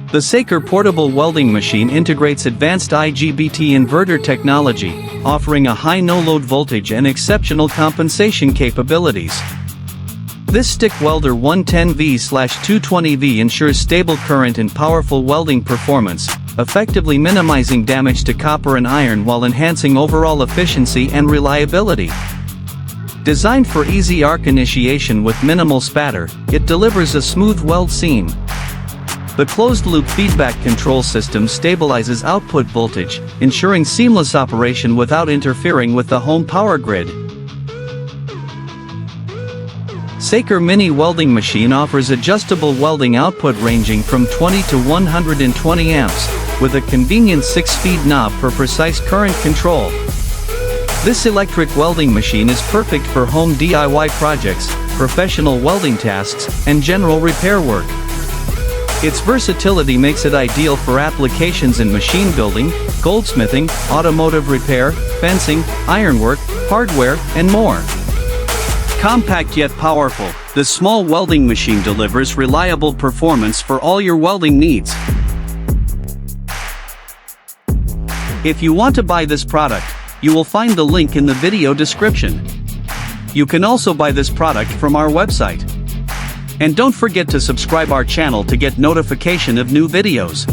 The SAKER portable welding machine integrates advanced IGBT inverter technology, offering a high no-load voltage and exceptional compensation capabilities. This stick welder 110V/220V ensures stable current and powerful welding performance, effectively minimizing damage to copper and iron while enhancing overall efficiency and reliability. Designed for easy arc initiation with minimal spatter, it delivers a smooth weld seam. The closed-loop feedback control system stabilizes output voltage, ensuring seamless operation without interfering with the home power grid. SAKER Mini Welding Machine offers adjustable welding output ranging from 20 to 120 amps, with a convenient 6-speed knob for precise current control. This electric welding machine is perfect for home DIY projects, professional welding tasks, and general repair work. Its versatility makes it ideal for applications in machine building, goldsmithing, automotive repair, fencing, ironwork, hardware, and more. Compact yet powerful, this small welding machine delivers reliable performance for all your welding needs. If you want to buy this product, you will find the link in the video description. You can also buy this product from our website. And don't forget to subscribe our channel to get notification of new videos.